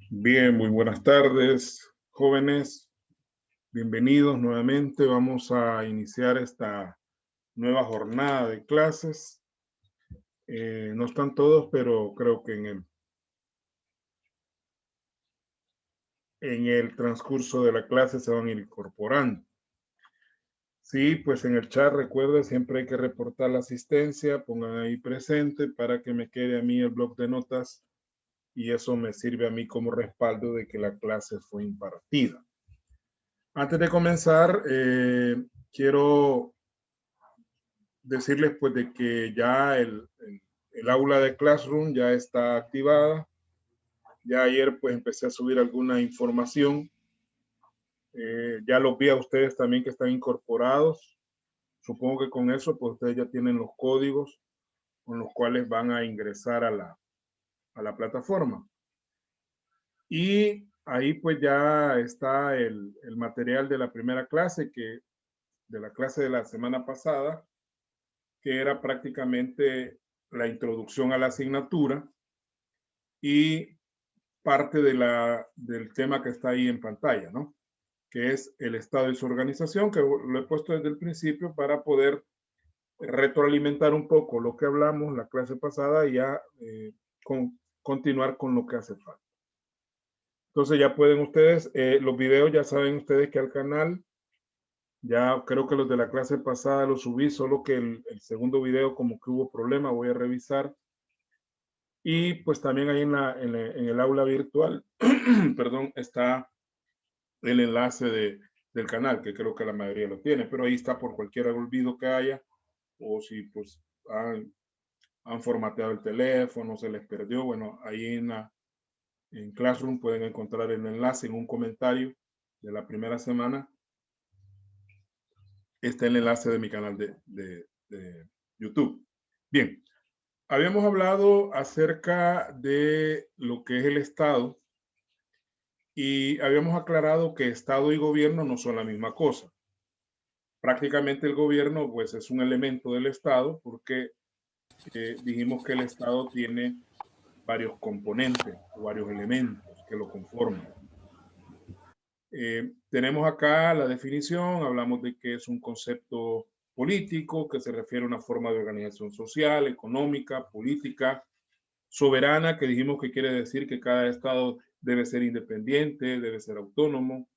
Bien, muy buenas tardes, jóvenes. Bienvenidos nuevamente. Vamos a iniciar esta nueva jornada de clases. No están todos, pero creo que en el transcurso de la clase se van a ir incorporando. Sí, pues en el chat recuerden, siempre hay que reportar la asistencia, pongan ahí presente para que me quede a mí el bloc de notas y eso me sirve a mí como respaldo de que la clase fue impartida. Antes de comenzar, quiero decirles pues de que ya el aula de Classroom ya está activada. Ya ayer pues empecé a subir alguna información. Ya los vi a ustedes también que están incorporados. Supongo que con eso pues ustedes ya tienen los códigos con los cuales van a ingresar a la plataforma. Y ahí pues ya está el material de la primera clase, de la clase de la semana pasada, que era prácticamente la introducción a la asignatura y parte del tema que está ahí en pantalla, ¿no? Que es el estado y su organización, que lo he puesto desde el principio para poder retroalimentar un poco lo que hablamos la clase pasada y ya continuar con lo que hace falta. Entonces ya pueden ustedes, los videos ya saben ustedes que al canal, ya creo que los de la clase pasada los subí, solo que el segundo video como que hubo problema, voy a revisar. Y pues también ahí en el aula virtual, perdón, está el enlace del canal, que creo que la mayoría lo tiene, pero ahí está por cualquier olvido que haya, o si pues han formateado el teléfono, se les perdió, bueno, ahí en Classroom pueden encontrar el enlace en un comentario de la primera semana. Está el enlace de mi canal de YouTube. Bien, habíamos hablado acerca de lo que es el Estado y habíamos aclarado que Estado y gobierno no son la misma cosa. Prácticamente el gobierno pues es un elemento del Estado porque dijimos que el Estado tiene varios componentes o varios elementos que lo conforman. Tenemos acá la definición, hablamos de que es un concepto político que se refiere a una forma de organización social, económica, política, soberana, que dijimos que quiere decir que cada Estado debe ser independiente, debe ser autónomo,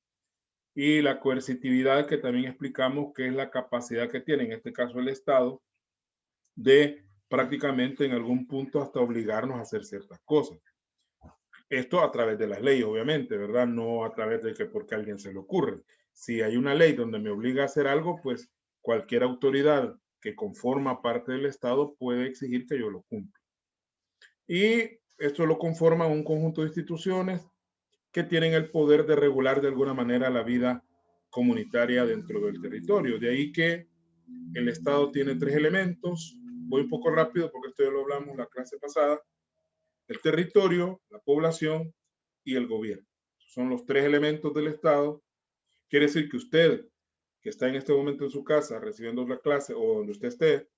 y la coercitividad, que también explicamos que es la capacidad que tiene, en este caso el Estado, de prácticamente en algún punto hasta obligarnos a hacer ciertas cosas. Esto a través de las leyes, obviamente, ¿verdad? No a través de que porque a alguien se le ocurre. Si hay una ley donde me obliga a hacer algo, pues cualquier autoridad que conforma parte del Estado puede exigir que yo lo cumpla. Y esto lo conforma un conjunto de instituciones que tienen el poder de regular de alguna manera la vida comunitaria dentro del territorio. De ahí que el Estado tiene tres elementos. Voy un poco rápido porque esto ya lo hablamos la clase pasada. El territorio, la población y el gobierno. Son los tres elementos del Estado. Quiere decir que usted, que está en este momento en su casa recibiendo la clase o donde usted esté,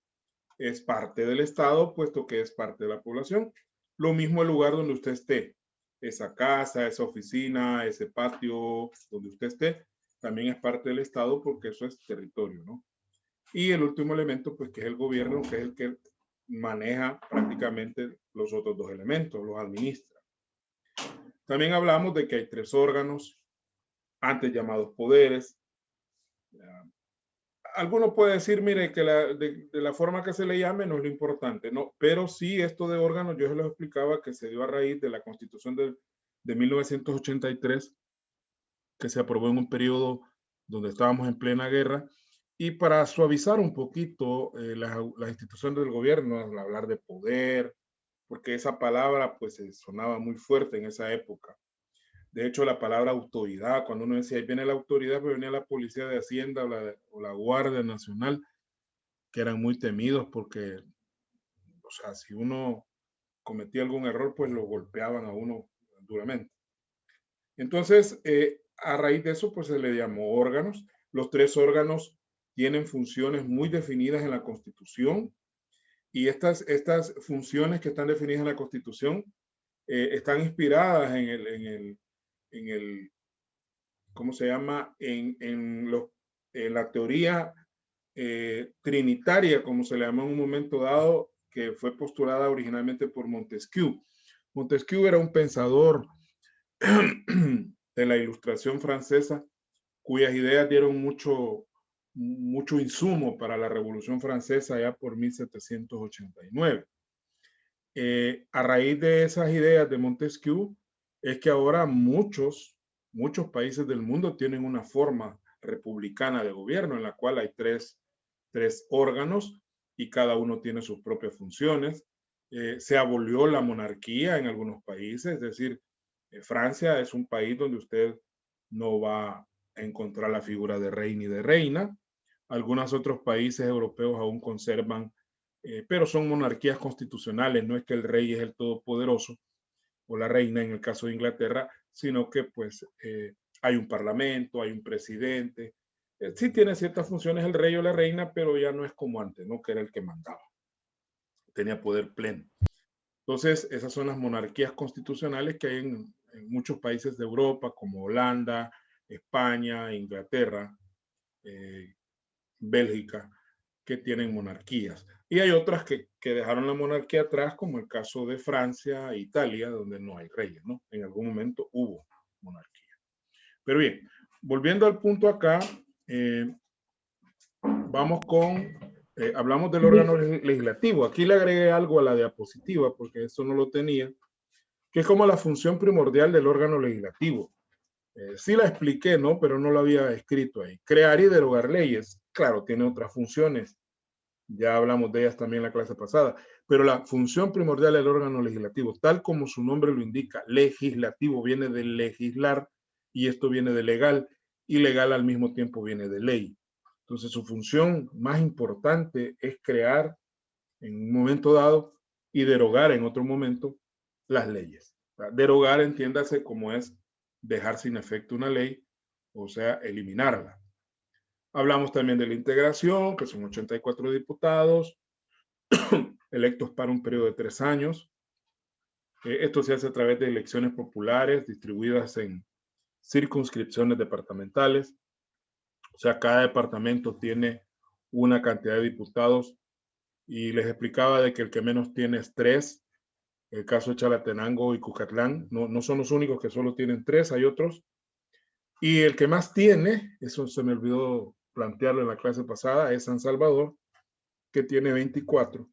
es parte del Estado, puesto que es parte de la población. Lo mismo el lugar donde usted esté, esa casa, esa oficina, ese patio, donde usted esté, también es parte del Estado porque eso es territorio, ¿no? Y el último elemento, pues que es el gobierno, que es el que maneja prácticamente los otros dos elementos, los administra. También hablamos de que hay tres órganos, antes llamados poderes. Alguno puede decir, mire, que de la forma que se le llame no es lo importante, no, pero sí esto de órganos, yo se los explicaba que se dio a raíz de la Constitución de 1983, que se aprobó en un periodo donde estábamos en plena guerra, y para suavizar un poquito las instituciones del gobierno, al hablar de poder, porque esa palabra pues sonaba muy fuerte en esa época. De hecho, la palabra autoridad, cuando uno decía, ahí viene la autoridad, pues venía la policía de Hacienda o la Guardia Nacional, que eran muy temidos porque, o sea, si uno cometía algún error, pues lo golpeaban a uno duramente. Entonces, a raíz de eso, pues se le llamó órganos. Los tres órganos tienen funciones muy definidas en la Constitución y estas funciones que están definidas en la Constitución están inspiradas en el ¿cómo se llama? En la teoría trinitaria, como se le llamó en un momento dado, que fue postulada originalmente por Montesquieu. Montesquieu era un pensador de la Ilustración francesa, cuyas ideas dieron mucho insumo para la Revolución Francesa ya por 1789. A raíz de esas ideas de Montesquieu, es que ahora muchos países del mundo tienen una forma republicana de gobierno en la cual hay tres órganos y cada uno tiene sus propias funciones. Se abolió la monarquía en algunos países, es decir, Francia es un país donde usted no va a encontrar la figura de rey ni de reina. Algunos otros países europeos aún conservan, pero son monarquías constitucionales, no es que el rey es el todopoderoso o la reina en el caso de Inglaterra, sino que pues hay un parlamento, hay un presidente. Sí tiene ciertas funciones el rey o la reina, pero ya no es como antes, ¿no? Que era el que mandaba. Tenía poder pleno. Entonces, esas son las monarquías constitucionales que hay en muchos países de Europa, como Holanda, España, Inglaterra, Bélgica, que tienen monarquías. Y hay otras que dejaron la monarquía atrás, como el caso de Francia e Italia, donde no hay reyes, ¿no? En algún momento hubo monarquía. Pero bien, volviendo al punto acá, vamos hablamos del órgano legislativo. Aquí le agregué algo a la diapositiva, porque eso no lo tenía, que es como la función primordial del órgano legislativo. Sí la expliqué, ¿no? Pero no lo había escrito ahí. Crear y derogar leyes. Claro, tiene otras funciones. Ya hablamos de ellas también en la clase pasada. Pero la función primordial del órgano legislativo, tal como su nombre lo indica, legislativo viene de legislar y esto viene de legal y legal al mismo tiempo viene de ley. Entonces su función más importante es crear en un momento dado y derogar en otro momento las leyes. Derogar, entiéndase, como es dejar sin efecto una ley, o sea, eliminarla. Hablamos también de la integración, que son 84 diputados electos para un periodo de 3 años. Esto se hace a través de elecciones populares distribuidas en circunscripciones departamentales. O sea, cada departamento tiene una cantidad de diputados y les explicaba de que el que menos tiene es 3. El caso de Chalatenango y Cucatlán no son los únicos que solo tienen 3, hay otros. Y el que más tiene, eso se me olvidó plantearlo en la clase pasada, es San Salvador, que tiene 24.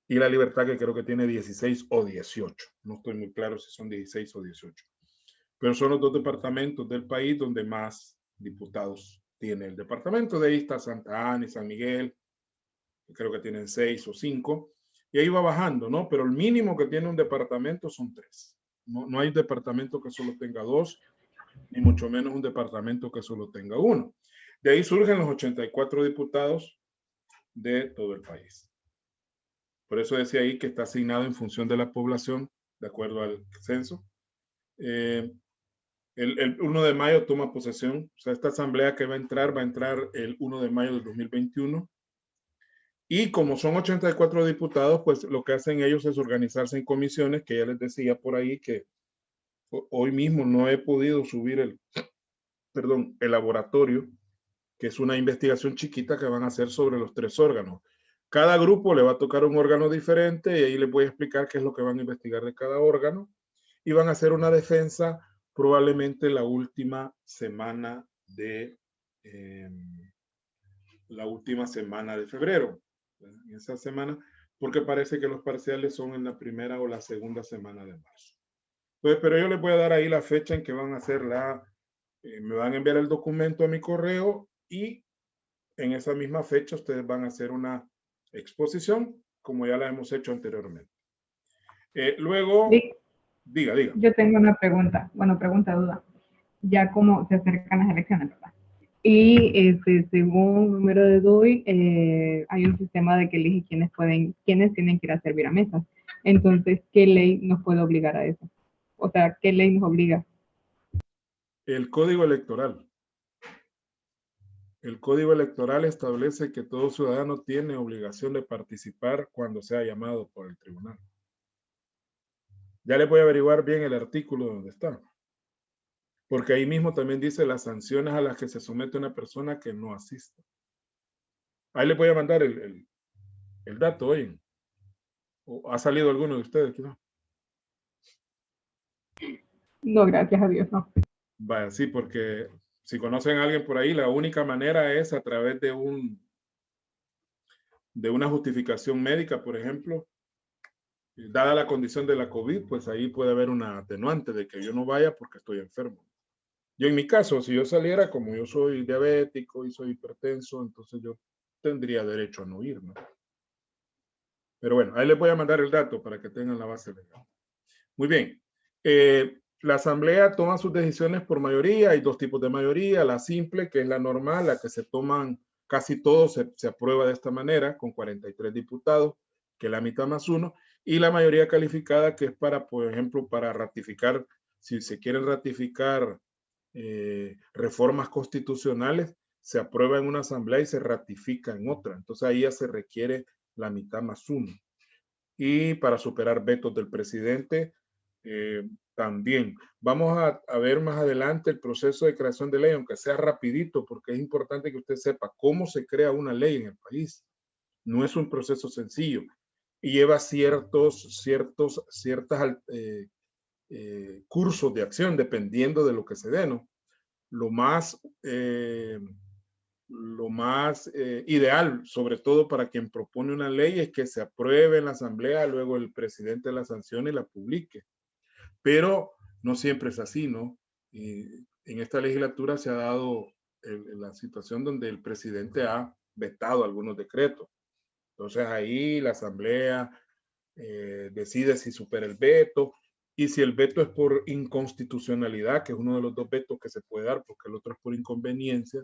Y La Libertad, que creo que tiene 16 o 18. No estoy muy claro si son 16 o 18. Pero son los dos departamentos del país donde más diputados tiene el departamento. De ahí está Santa Ana y San Miguel, que creo que tienen 6 o 5. Y ahí va bajando, ¿no? Pero el mínimo que tiene un departamento son 3. No hay un departamento que solo tenga 2, ni mucho menos un departamento que solo tenga 1. De ahí surgen los 84 diputados de todo el país. Por eso decía ahí que está asignado en función de la población, de acuerdo al censo. El 1 de mayo toma posesión, o sea, esta asamblea que va a entrar el 1 de mayo del 2021. Y como son 84 diputados, pues lo que hacen ellos es organizarse en comisiones, que ya les decía por ahí que hoy mismo no he podido subir el laboratorio, que es una investigación chiquita que van a hacer sobre los 3 órganos. Cada grupo le va a tocar un órgano diferente y ahí les voy a explicar qué es lo que van a investigar de cada órgano y van a hacer una defensa probablemente la última semana de febrero. En esa semana, porque parece que los parciales son en la primera o la segunda semana de marzo. Entonces, pero yo les voy a dar ahí la fecha en que van a hacer me van a enviar el documento a mi correo y en esa misma fecha ustedes van a hacer una exposición como ya la hemos hecho anteriormente. Luego, Vic, diga. yo tengo una pregunta, duda. Ya como se acercan las elecciones, ¿verdad? Y según número de DUI, hay un sistema de que elige quiénes tienen que ir a servir a mesas. Entonces, ¿qué ley nos puede obligar a eso? O sea, ¿qué ley nos obliga? El Código Electoral. El Código Electoral establece que todo ciudadano tiene obligación de participar cuando sea llamado por el tribunal. Ya les voy a averiguar bien el artículo donde está. Porque ahí mismo también dice las sanciones a las que se somete una persona que no asista. Ahí les voy a mandar el dato hoy. ¿O ha salido alguno de ustedes? ¿No? No, gracias a Dios, no. Vaya, sí, porque si conocen a alguien por ahí, la única manera es a través de una justificación médica, por ejemplo, dada la condición de la COVID, pues ahí puede haber una atenuante de que yo no vaya porque estoy enfermo. Yo en mi caso, si yo saliera, como yo soy diabético y soy hipertenso, entonces yo tendría derecho a no ir, ¿no? Pero bueno, ahí les voy a mandar el dato para que tengan la base legal. Muy bien. La asamblea toma sus decisiones por mayoría. Hay dos tipos de mayoría. La simple, que es la normal, la que se toman casi todos, se aprueba de esta manera, con 43 diputados, que es la mitad más uno. Y la mayoría calificada, que es para, por ejemplo, para ratificar, si se quieren ratificar reformas constitucionales, se aprueba en una asamblea y se ratifica en otra. Entonces ahí ya se requiere la mitad más uno. Y para superar vetos del presidente, también. Vamos a ver más adelante el proceso de creación de ley, aunque sea rapidito, porque es importante que usted sepa cómo se crea una ley en el país. No es un proceso sencillo y lleva ciertos cursos de acción dependiendo de lo que se dé, ¿no? Lo más ideal, sobre todo para quien propone una ley, es que se apruebe en la asamblea, luego el presidente la sancione y la publique. Pero no siempre es así, ¿no? Y en esta legislatura se ha dado la situación donde el presidente ha vetado algunos decretos. Entonces ahí la asamblea decide si supera el veto, y si el veto es por inconstitucionalidad, que es uno de los dos vetos que se puede dar, porque el otro es por inconveniencia,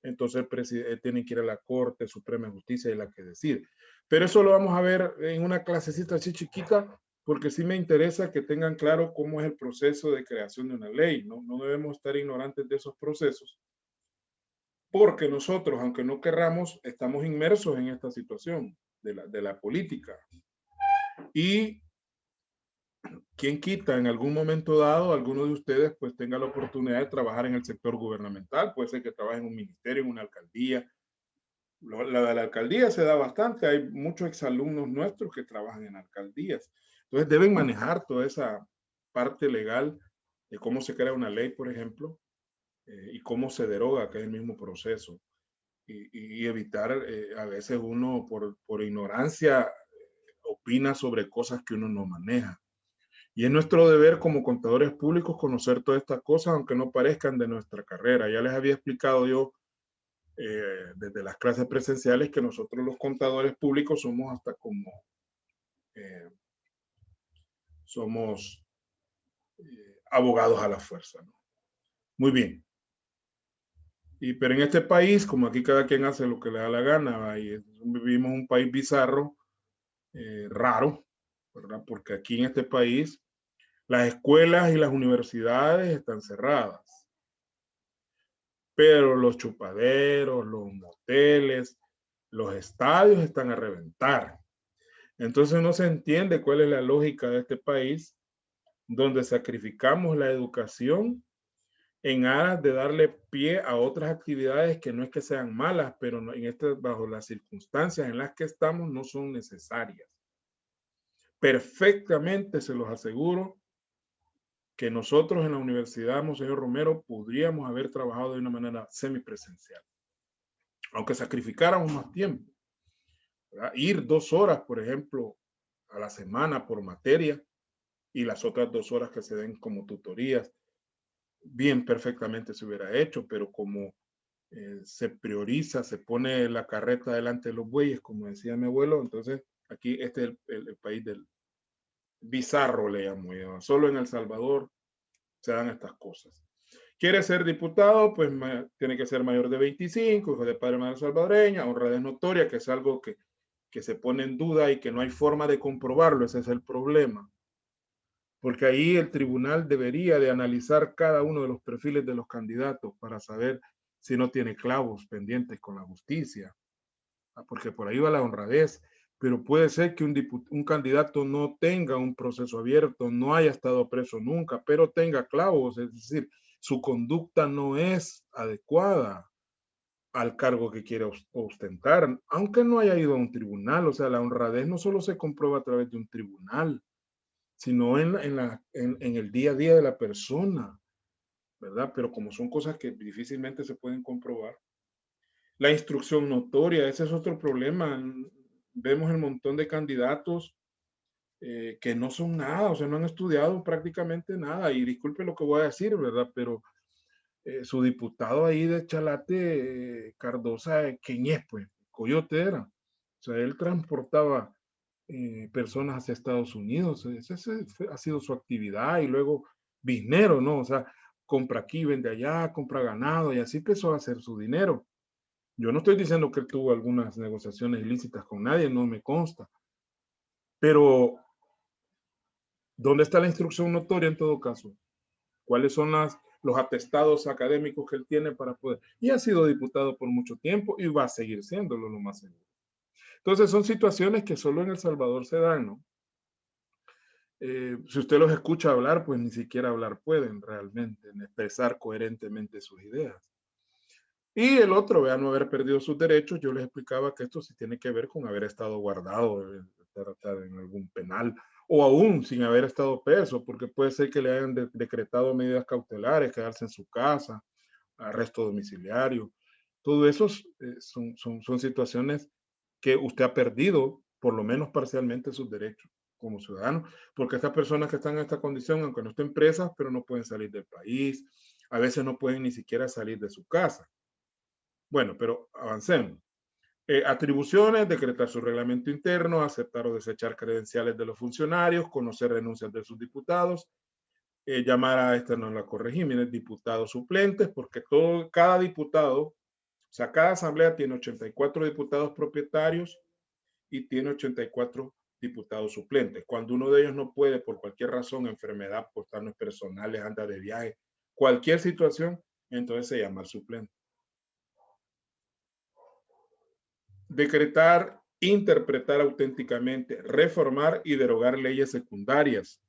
entonces el presidente tiene que ir a la Corte Suprema de Justicia y la que decide. Pero eso lo vamos a ver en una clasecita así chiquita, porque sí me interesa que tengan claro cómo es el proceso de creación de una ley. No debemos estar ignorantes de esos procesos, porque nosotros, aunque no querramos, estamos inmersos en esta situación de la política. Y quién quita en algún momento dado alguno de ustedes pues tenga la oportunidad de trabajar en el sector gubernamental, puede ser que trabaje en un ministerio, en una alcaldía. La de la alcaldía se da bastante, hay muchos exalumnos nuestros que trabajan en alcaldías. Entonces deben manejar toda esa parte legal de cómo se crea una ley, por ejemplo, y cómo se deroga, que es el mismo proceso. Y evitar, a veces uno por ignorancia opina sobre cosas que uno no maneja. Y es nuestro deber como contadores públicos conocer todas estas cosas, aunque no parezcan de nuestra carrera. Ya les había explicado yo desde las clases presenciales que nosotros los contadores públicos somos hasta como, eh, somos abogados a la fuerza, ¿no? Muy bien. Pero en este país, como aquí cada quien hace lo que le da la gana, y vivimos un país bizarro, raro, ¿verdad? Porque aquí en este país las escuelas y las universidades están cerradas, pero los chupaderos, los moteles, los estadios están a reventar. Entonces no se entiende cuál es la lógica de este país, donde sacrificamos la educación en aras de darle pie a otras actividades que no es que sean malas, pero bajo las circunstancias en las que estamos no son necesarias. Perfectamente se los aseguro que nosotros en la Universidad Monseñor Romero podríamos haber trabajado de una manera semipresencial, aunque sacrificáramos más tiempo, ¿verdad? Ir 2 horas, por ejemplo, a la semana por materia y las otras 2 horas que se den como tutorías, bien, perfectamente se hubiera hecho, pero como se prioriza, se pone la carreta delante de los bueyes, como decía mi abuelo, entonces aquí este es el país del bizarro, le llamo yo. Solo en El Salvador se dan estas cosas. ¿Quiere ser diputado? Pues tiene que ser mayor de 25, hijo de padre madre salvadoreña, honradez notoria, que es algo que se pone en duda y que no hay forma de comprobarlo. Ese es el problema. Porque ahí el tribunal debería de analizar cada uno de los perfiles de los candidatos para saber si no tiene clavos pendientes con la justicia. Porque por ahí va la honradez. pero puede ser que un candidato no tenga un proceso abierto, no haya estado preso nunca, pero tenga clavos, es decir, su conducta no es adecuada al cargo que quiere ostentar, aunque no haya ido a un tribunal. O sea, la honradez no solo se comprueba a través de un tribunal, sino en el día a día de la persona, ¿verdad? Pero como son cosas que difícilmente se pueden comprobar. La instrucción notoria, ese es otro problema. Vemos el montón de candidatos que no son nada, o sea, no han estudiado prácticamente nada. Y disculpe lo que voy a decir, ¿verdad? Pero su diputado ahí de Chalate, Cardosa, ¿quién es? Pues Coyote era. O sea, él transportaba personas hacia Estados Unidos. Esa ha sido su actividad. Y luego biznero, ¿no? O sea, compra aquí, vende allá, compra ganado y así empezó a hacer su dinero. Yo no estoy diciendo que él tuvo algunas negociaciones ilícitas con nadie, no me consta. Pero, ¿dónde está la instrucción notoria en todo caso? ¿Cuáles son los atestados académicos que él tiene para poder? Y ha sido diputado por mucho tiempo y va a seguir siéndolo, lo más seguro. Entonces, son situaciones que solo en El Salvador se dan, ¿no? Si usted los escucha hablar, pues ni siquiera hablar pueden realmente, en expresar coherentemente sus ideas. Y el otro, vea, no haber perdido sus derechos, yo les explicaba que esto sí tiene que ver con haber estado guardado en algún penal o aún sin haber estado preso, porque puede ser que le hayan decretado medidas cautelares, quedarse en su casa, arresto domiciliario. Todo eso son situaciones que usted ha perdido, por lo menos parcialmente, sus derechos como ciudadano, porque estas personas que están en esta condición, aunque no estén presas, pero no pueden salir del país, a veces no pueden ni siquiera salir de su casa. Bueno, pero avancemos. Atribuciones, decretar su reglamento interno, aceptar o desechar credenciales de los funcionarios, conocer renuncias de sus diputados, llamar a externos a corregímenes, diputados suplentes, porque cada diputado, o sea, cada asamblea tiene 84 diputados propietarios y tiene 84 diputados suplentes. Cuando uno de ellos no puede, por cualquier razón, enfermedad, por daños personales, anda de viaje, cualquier situación, entonces se llama el suplente. Decretar, interpretar auténticamente, reformar y derogar leyes secundarias.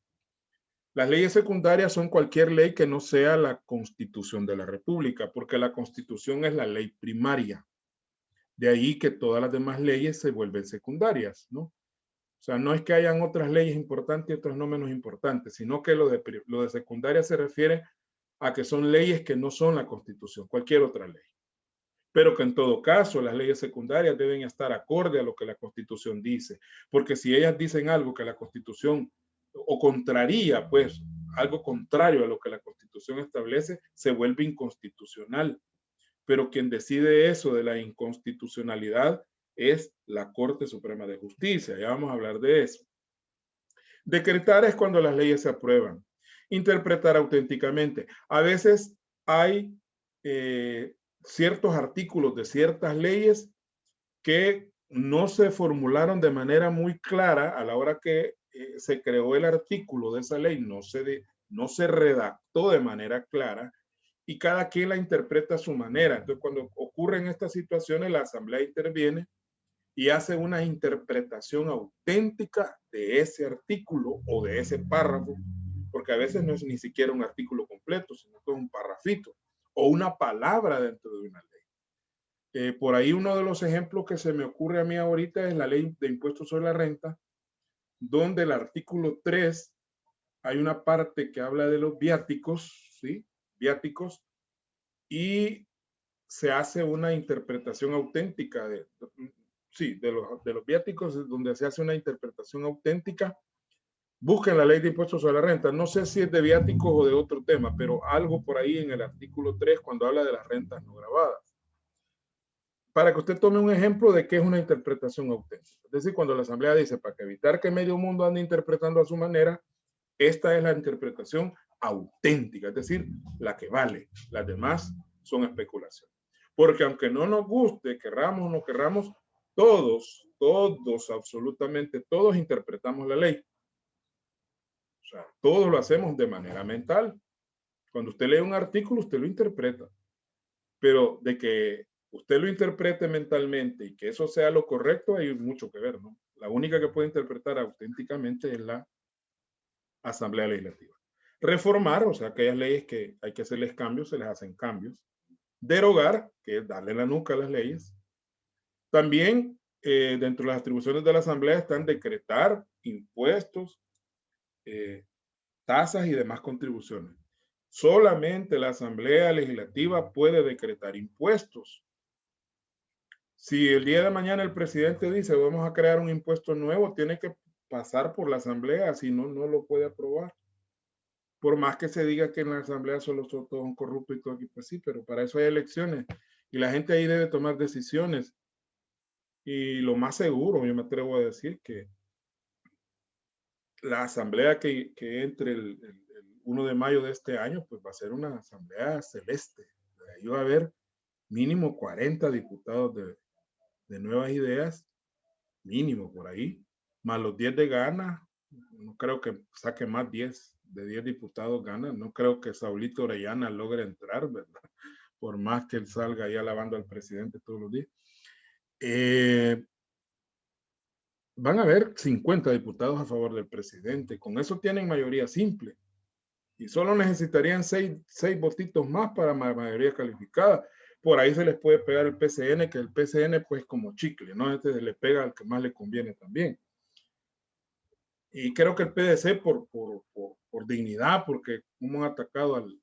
Las leyes secundarias son cualquier ley que no sea la Constitución de la República, porque la Constitución es la ley primaria. De ahí que todas las demás leyes se vuelven secundarias, ¿no? O sea, no es que hayan otras leyes importantes y otras no menos importantes, sino que lo de secundaria se refiere a que son leyes que no son la Constitución, cualquier otra ley. Pero que en todo caso las leyes secundarias deben estar acorde a lo que la Constitución dice, porque si ellas dicen algo que la Constitución o contraría, pues algo contrario a lo que la Constitución establece, se vuelve inconstitucional. Pero quien decide eso de la inconstitucionalidad es la Corte Suprema de Justicia. Ya vamos a hablar de eso. Decretar es cuando las leyes se aprueban. Interpretar auténticamente. A veces hay ciertos artículos de ciertas leyes que no se formularon de manera muy clara a la hora que se creó el artículo de esa ley, no se redactó de manera clara y cada quien la interpreta a su manera. Entonces, cuando ocurren estas situaciones, la Asamblea interviene y hace una interpretación auténtica de ese artículo o de ese párrafo, porque a veces no es ni siquiera un artículo completo, sino que es un parrafito o una palabra dentro de una ley. Por ahí uno de los ejemplos que se me ocurre a mí ahorita es la ley de impuestos sobre la renta, donde el artículo 3 hay una parte que habla de los viáticos, ¿sí? Viáticos, y se hace una interpretación auténtica de los viáticos, donde se hace una interpretación auténtica. Busquen la ley de impuestos sobre la renta. No sé si es de viáticos o de otro tema, pero algo por ahí en el artículo 3 cuando habla de las rentas no grabadas. Para que usted tome un ejemplo de qué es una interpretación auténtica. Es decir, cuando la Asamblea dice, para evitar que medio mundo ande interpretando a su manera, esta es la interpretación auténtica, es decir, la que vale. Las demás son especulaciones. Porque aunque no nos guste, querramos o no querramos, todos, absolutamente todos interpretamos la ley. O sea, todos lo hacemos de manera mental. Cuando usted lee un artículo, usted lo interpreta. Pero de que usted lo interprete mentalmente y que eso sea lo correcto, hay mucho que ver, ¿no? La única que puede interpretar auténticamente es la Asamblea Legislativa. Reformar, o sea, aquellas leyes que hay que hacerles cambios, se les hacen cambios. Derogar, que es darle la nuca a las leyes. También dentro de las atribuciones de la Asamblea están decretar impuestos, tasas y demás contribuciones. Solamente la Asamblea Legislativa puede decretar impuestos. Si el día de mañana el presidente dice vamos a crear un impuesto nuevo, tiene que pasar por la Asamblea, si no, no lo puede aprobar. Por más que se diga que en la Asamblea solo son todos corruptos y todo aquí, pues sí, pero para eso hay elecciones y la gente ahí debe tomar decisiones. Y lo más seguro, yo me atrevo a decir que la asamblea que entre el 1 de mayo de este año, pues va a ser una asamblea celeste. Ahí va a haber mínimo 40 diputados de nuevas ideas, mínimo por ahí, más los 10 de Gana. No creo que saque más de 10 diputados Gana. No creo que Saulito Orellana logre entrar, ¿verdad? Por más que él salga ahí alabando al presidente todos los días. Van a haber 50 diputados a favor del presidente. Con eso tienen mayoría simple. Y solo necesitarían 6 votitos más para mayoría calificada. Por ahí se les puede pegar el PCN, que el PCN pues como chicle, ¿no? Este se le pega al que más le conviene también. Y creo que el PDC por dignidad, porque hemos atacado al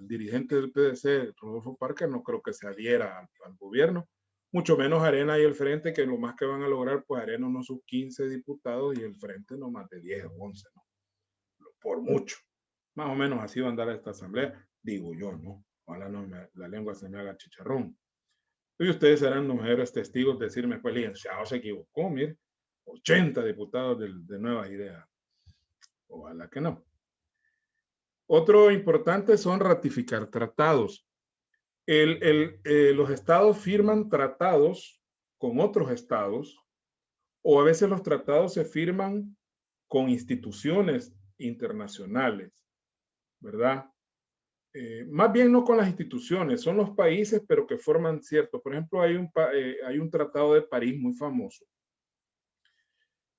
dirigente del PDC, Rodolfo Parker, no creo que se adhiera al gobierno. Mucho menos Arena y el Frente, que lo más que van a lograr, pues Arena unos sus 15 diputados y el Frente no más de 10 o 11, ¿no? Por mucho. Más o menos así va a andar esta asamblea, digo yo, ¿no? Ojalá no la lengua se me haga chicharrón. Y ustedes serán los mejores testigos de decirme, pues, licenciado se equivocó, mire, 80 diputados de nuevas ideas. Ojalá que no. Otro importante son ratificar tratados. Los estados firman tratados con otros estados, o a veces los tratados se firman con instituciones internacionales, ¿verdad? Más bien no con las instituciones, son los países, pero que forman cierto. Por ejemplo, hay un tratado de París muy famoso,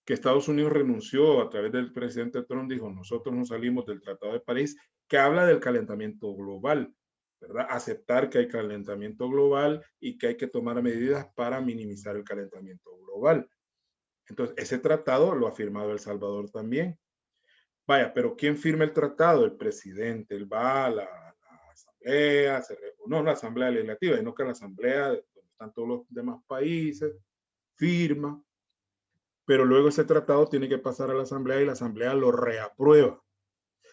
que Estados Unidos renunció a través del presidente Trump, dijo, nosotros no salimos del Tratado de París, que habla del calentamiento global, ¿verdad? Aceptar que hay calentamiento global y que hay que tomar medidas para minimizar el calentamiento global. Entonces, ese tratado lo ha firmado El Salvador también. Vaya, pero ¿quién firma el tratado? El presidente, él va a la asamblea, no la asamblea legislativa, sino que la asamblea, donde están todos los demás países, firma, pero luego ese tratado tiene que pasar a la asamblea y la asamblea lo reaprueba.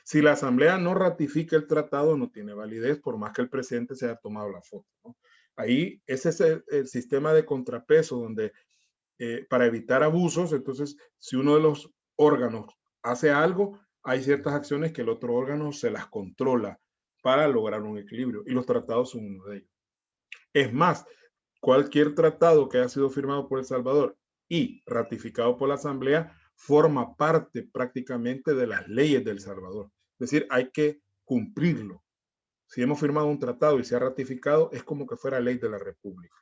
Si la asamblea no ratifica el tratado, no tiene validez, por más que el presidente se haya tomado la foto, ¿no? Ahí ese es el sistema de contrapeso, donde para evitar abusos, entonces, si uno de los órganos hace algo, hay ciertas acciones que el otro órgano se las controla para lograr un equilibrio, y los tratados son uno de ellos. Es más, cualquier tratado que haya sido firmado por El Salvador y ratificado por la Asamblea forma parte prácticamente de las leyes de El Salvador. Es decir, hay que cumplirlo. Si hemos firmado un tratado y se ha ratificado, es como que fuera ley de la República.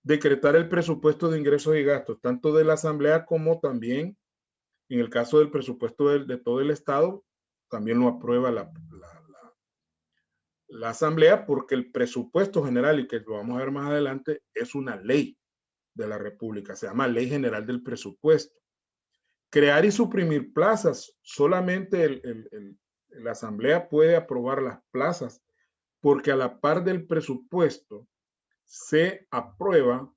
Decretar el presupuesto de ingresos y gastos, tanto de la Asamblea como también, en el caso del presupuesto de todo el Estado, también lo aprueba la Asamblea, porque el presupuesto general, y que lo vamos a ver más adelante, es una ley de la República, se llama Ley General del Presupuesto. Crear y suprimir plazas, solamente la Asamblea puede aprobar las plazas, porque a la par del presupuesto se aprueba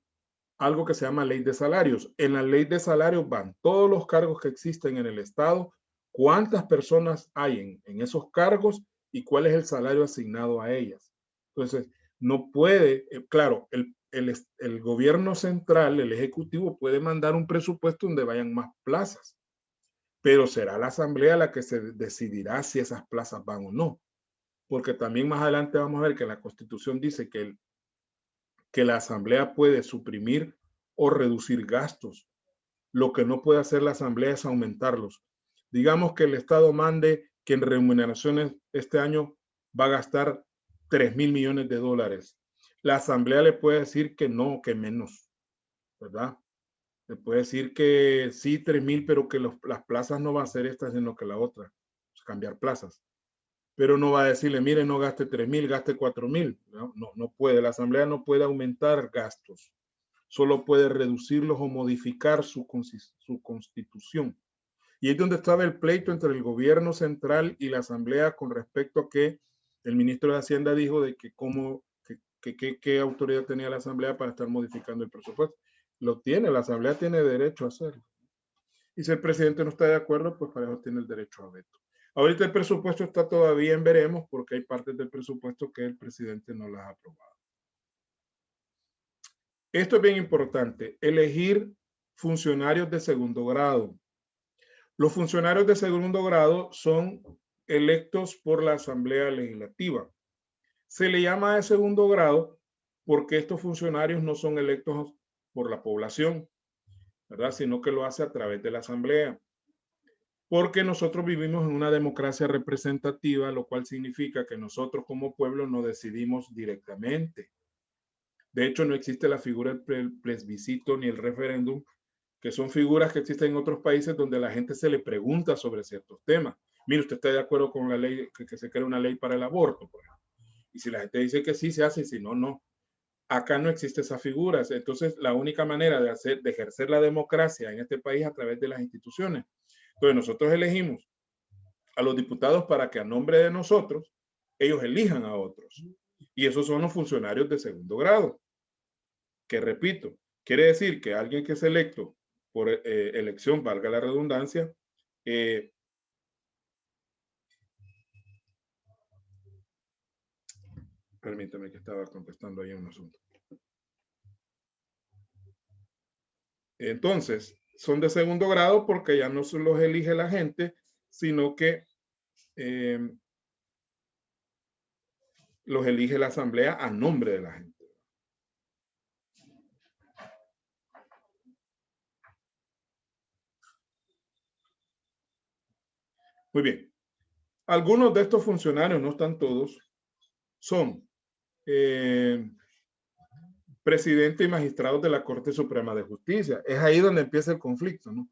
algo que se llama Ley de Salarios. En la Ley de Salarios van todos los cargos que existen en el Estado, cuántas personas hay en esos cargos y cuál es el salario asignado a ellas. Entonces, no puede, claro, el gobierno central, el ejecutivo, puede mandar un presupuesto donde vayan más plazas, pero será la asamblea la que se decidirá si esas plazas van o no, porque también más adelante vamos a ver que la Constitución dice que la asamblea puede suprimir o reducir gastos. Lo que no puede hacer la asamblea es aumentarlos. Digamos que el Estado mande que en remuneraciones este año va a gastar 3,000 millones de dólares. La asamblea le puede decir que no, que menos, ¿verdad? Le puede decir que sí, 3,000, pero que las plazas no va a ser esta, sino que la otra. Pues cambiar plazas. Pero no va a decirle, mire, no gaste 3,000, gaste 4,000. No puede. La Asamblea no puede aumentar gastos. Solo puede reducirlos o modificar su constitución. Y es donde estaba el pleito entre el gobierno central y la Asamblea con respecto a que el ministro de Hacienda dijo de que qué autoridad tenía la Asamblea para estar modificando el presupuesto. Lo tiene, la Asamblea tiene derecho a hacerlo. Y si el presidente no está de acuerdo, pues para eso tiene el derecho a veto. Ahorita el presupuesto está todavía en veremos porque hay partes del presupuesto que el presidente no las ha aprobado. Esto es bien importante, elegir funcionarios de segundo grado. Los funcionarios de segundo grado son electos por la Asamblea Legislativa. Se le llama de segundo grado porque estos funcionarios no son electos por la población, ¿verdad? Sino que lo hace a través de la Asamblea. Porque nosotros vivimos en una democracia representativa, lo cual significa que nosotros como pueblo no decidimos directamente. De hecho, no existe la figura del plebiscito ni el referéndum, que son figuras que existen en otros países donde la gente se le pregunta sobre ciertos temas. Mire, ¿usted está de acuerdo con la ley, que se cree una ley para el aborto, por ejemplo? Y si la gente dice que sí, se hace, y si no, no. Acá no existe esas figuras. Entonces, la única manera de ejercer la democracia en este país es a través de las instituciones. Entonces, nosotros elegimos a los diputados para que a nombre de nosotros, ellos elijan a otros. Y esos son los funcionarios de segundo grado. Que repito, quiere decir que alguien que es electo por elección, valga la redundancia, permítame que estaba contestando ahí un asunto. Entonces, son de segundo grado porque ya no se los elige la gente, sino que los elige la Asamblea a nombre de la gente. Muy bien. Algunos de estos funcionarios, no están todos, son presidente y magistrados de la Corte Suprema de Justicia. Es ahí donde empieza el conflicto, ¿no?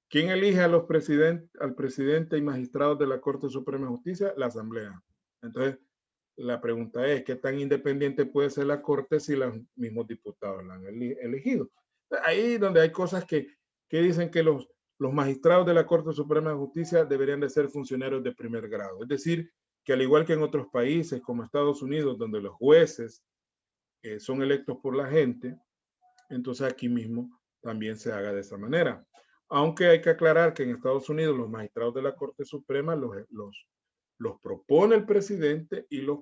¿Quién elige a al presidente y magistrados de la Corte Suprema de Justicia? La Asamblea. Entonces, la pregunta es, ¿qué tan independiente puede ser la Corte si los mismos diputados la han elegido? Ahí donde hay cosas que dicen que los magistrados de la Corte Suprema de Justicia deberían de ser funcionarios de primer grado. Es decir, que al igual que en otros países como Estados Unidos, donde los jueces son electos por la gente, entonces aquí mismo también se haga de esa manera. Aunque hay que aclarar que en Estados Unidos los magistrados de la Corte Suprema los propone el presidente y los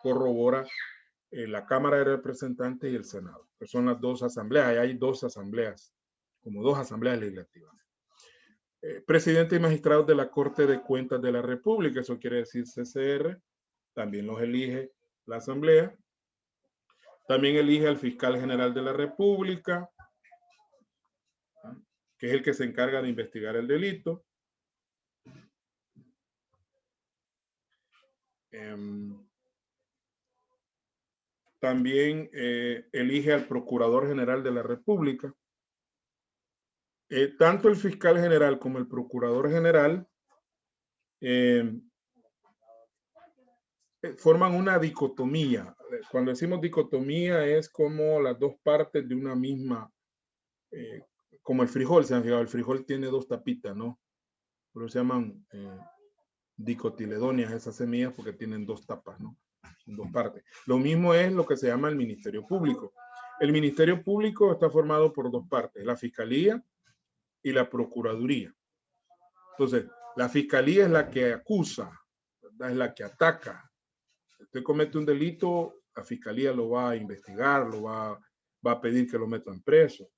corrobora la Cámara de Representantes y el Senado, que son las dos asambleas. Hay dos asambleas, como dos asambleas legislativas. Presidente y magistrados de la Corte de Cuentas de la República, eso quiere decir CCR, también los elige la Asamblea. También elige al fiscal general de la República, que es el que se encarga de investigar el delito. También elige al procurador general de la República. Tanto el fiscal general como el procurador general forman una dicotomía. Cuando decimos dicotomía es como las dos partes de una misma, como el frijol, se han fijado, el frijol tiene dos tapitas, ¿no? Pero se llaman dicotiledonias esas semillas porque tienen dos tapas, ¿no? En dos partes. Lo mismo es lo que se llama el Ministerio Público. El Ministerio Público está formado por dos partes, la Fiscalía y la Procuraduría. Entonces, la Fiscalía es la que acusa, ¿verdad? Es la que ataca. Si usted comete un delito, la Fiscalía lo va a investigar, va a pedir que lo metan preso.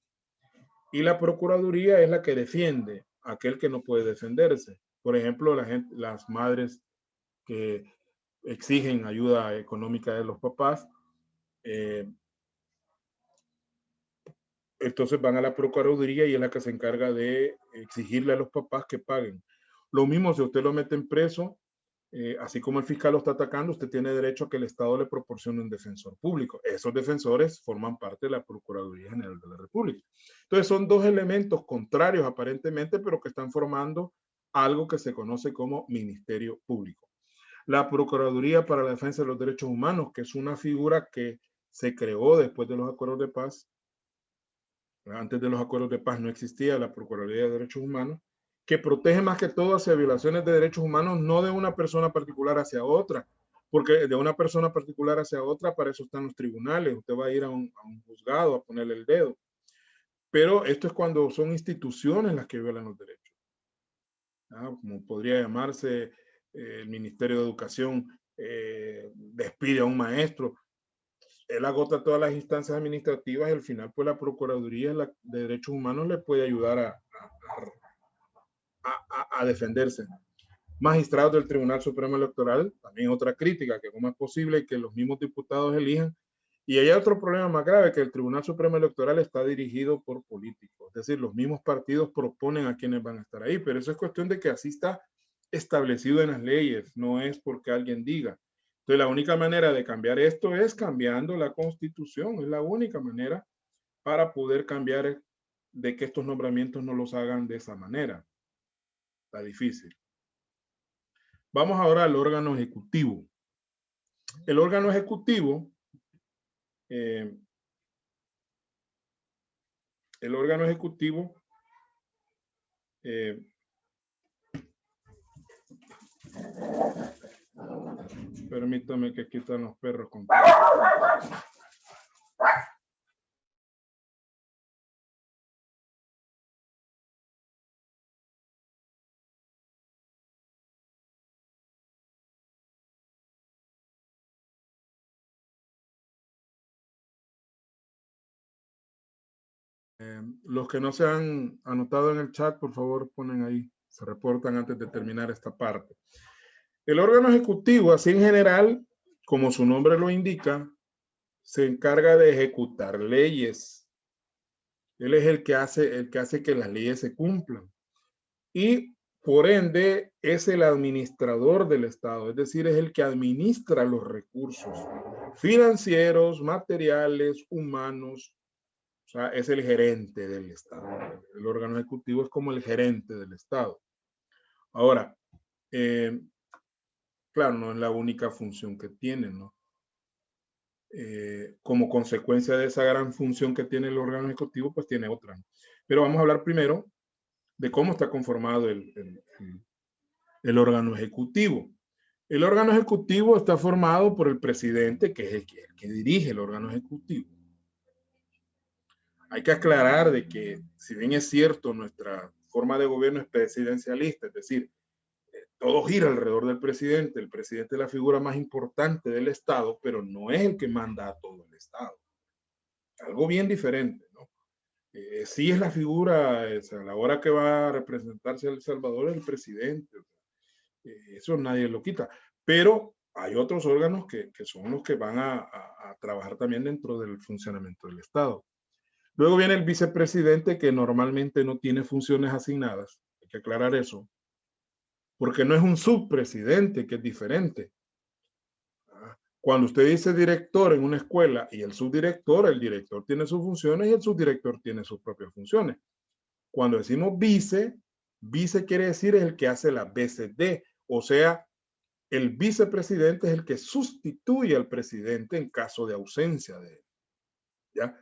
Y la Procuraduría es la que defiende a aquel que no puede defenderse. Por ejemplo, las madres que exigen ayuda económica de los papás, entonces van a la Procuraduría y es la que se encarga de exigirle a los papás que paguen. Lo mismo si usted lo meten preso, así como el fiscal lo está atacando, usted tiene derecho a que el Estado le proporcione un defensor público. Esos defensores forman parte de la Procuraduría General de la República. Entonces son dos elementos contrarios aparentemente, pero que están formando algo que se conoce como Ministerio Público. La Procuraduría para la Defensa de los Derechos Humanos, que es una figura que se creó después de los acuerdos de paz. Antes de los acuerdos de paz no existía la Procuraduría de Derechos Humanos, que protege más que todo hacia violaciones de derechos humanos, no de una persona particular hacia otra, porque de una persona particular hacia otra, para eso están los tribunales, usted va a ir a un juzgado a ponerle el dedo. Pero esto es cuando son instituciones las que violan los derechos. Como podría llamarse el Ministerio de Educación despide a un maestro, él agota todas las instancias administrativas y al final pues la Procuraduría de Derechos Humanos le puede ayudar a defenderse. Magistrados del Tribunal Supremo Electoral, también otra crítica, que cómo es posible que los mismos diputados elijan. Y hay otro problema más grave, que el Tribunal Supremo Electoral está dirigido por políticos, es decir, los mismos partidos proponen a quienes van a estar ahí, pero eso es cuestión de que así está establecido en las leyes, no es porque alguien diga. Entonces la única manera de cambiar esto es cambiando la Constitución, es la única manera para poder cambiar de que estos nombramientos no los hagan de esa manera. Está difícil. Vamos ahora al órgano ejecutivo. El órgano ejecutivo, permítame que aquí están los perros con los que no se han anotado en el chat, por favor, ponen ahí, se reportan antes de terminar esta parte. El órgano ejecutivo, así en general, como su nombre lo indica, se encarga de ejecutar leyes. Él es el que hace que las leyes se cumplan. Y por ende es el administrador del Estado, es decir, es el que administra los recursos financieros, materiales, humanos. O sea, es el gerente del Estado. El órgano ejecutivo es como el gerente del Estado. Ahora, claro, no es la única función que tiene, ¿no? Como consecuencia de esa gran función que tiene el órgano ejecutivo, pues tiene otra, ¿no? Pero vamos a hablar primero de cómo está conformado el órgano ejecutivo. El órgano ejecutivo está formado por el presidente, que es el que dirige el órgano ejecutivo. Hay que aclarar de que, si bien es cierto, nuestra forma de gobierno es presidencialista, es decir, todo gira alrededor del presidente. El presidente es la figura más importante del Estado, pero no es el que manda a todo el Estado. Algo bien diferente, ¿no? Sí es la figura, a la hora que va a representarse El Salvador el presidente. Eso nadie lo quita. Pero hay otros órganos que son los que van a trabajar también dentro del funcionamiento del Estado. Luego viene el vicepresidente, que normalmente no tiene funciones asignadas. Hay que aclarar eso. Porque no es un subpresidente, que es diferente. Cuando usted dice director en una escuela y el director tiene sus funciones y el subdirector tiene sus propias funciones. Cuando decimos vice quiere decir es el que hace la BCD, o sea, el vicepresidente es el que sustituye al presidente en caso de ausencia de él. ¿Ya?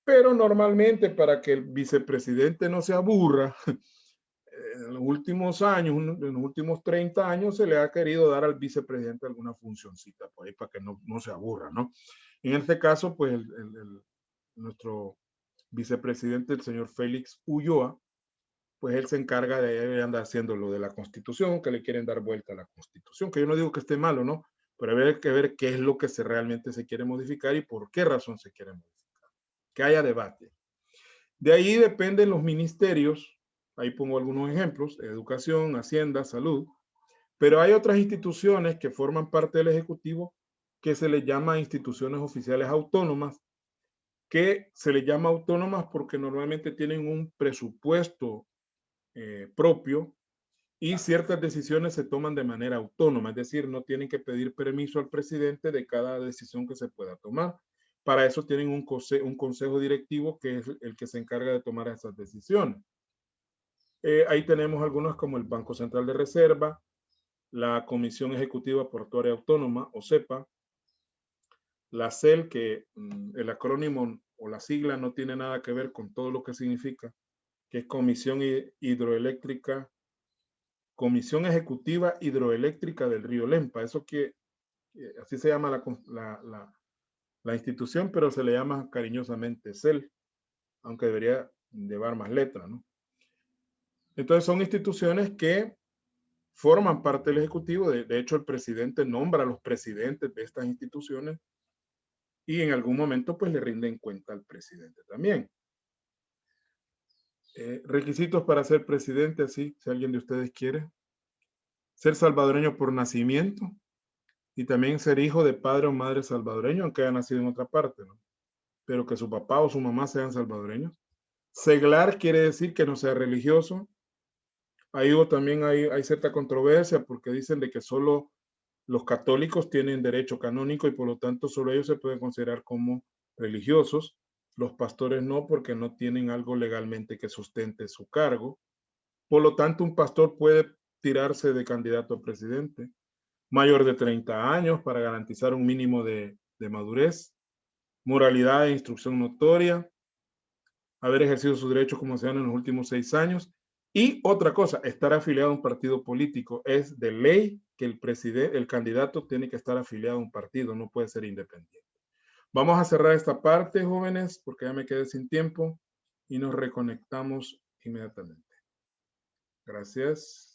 Pero normalmente, para que el vicepresidente no se aburra, en los últimos años, en los últimos 30 años, se le ha querido dar al vicepresidente alguna funcioncita por ahí para que no se aburra, ¿no? En este caso, pues nuestro vicepresidente, el señor Félix Ulloa, pues él se encarga de andar haciendo lo de la Constitución, que le quieren dar vuelta a la Constitución, que yo no digo que esté malo, ¿no? Pero hay que ver qué es lo que realmente se quiere modificar y por qué razón se quiere modificar. Que haya debate. De ahí dependen los ministerios. Ahí pongo algunos ejemplos: educación, hacienda, salud. Pero hay otras instituciones que forman parte del Ejecutivo que se les llama instituciones oficiales autónomas, que se les llama autónomas porque normalmente tienen un presupuesto propio Y ciertas decisiones se toman de manera autónoma, es decir, no tienen que pedir permiso al presidente de cada decisión que se pueda tomar. Para eso tienen un consejo directivo que es el que se encarga de tomar esas decisiones. Ahí tenemos algunos como el Banco Central de Reserva, la Comisión Ejecutiva Portuaria Autónoma, o CEPA, la CEL, que el acrónimo o la sigla no tiene nada que ver con todo lo que significa, que es Comisión Hidroeléctrica, Comisión Ejecutiva Hidroeléctrica del Río Lempa. Eso que así se llama la institución, pero se le llama cariñosamente CEL, aunque debería llevar más letras, ¿no? Entonces son instituciones que forman parte del Ejecutivo. De hecho, el presidente nombra a los presidentes de estas instituciones y en algún momento pues le rinden cuenta al presidente también. Requisitos para ser presidente, así, si alguien de ustedes quiere. Ser salvadoreño por nacimiento y también ser hijo de padre o madre salvadoreño, aunque haya nacido en otra parte, ¿no? Pero que su papá o su mamá sean salvadoreños. Seglar quiere decir que no sea religioso. Ahí también hay cierta controversia porque dicen de que solo los católicos tienen derecho canónico y por lo tanto solo ellos se pueden considerar como religiosos. Los pastores no, porque no tienen algo legalmente que sustente su cargo. Por lo tanto, un pastor puede tirarse de candidato a presidente. Mayor de 30 años para garantizar un mínimo de madurez. Moralidad e instrucción notoria. Haber ejercido sus derechos como ciudadano en los últimos 6 años. Y otra cosa, estar afiliado a un partido político. Es de ley que el candidato tiene que estar afiliado a un partido, no puede ser independiente. Vamos a cerrar esta parte, jóvenes, porque ya me quedé sin tiempo y nos reconectamos inmediatamente. Gracias.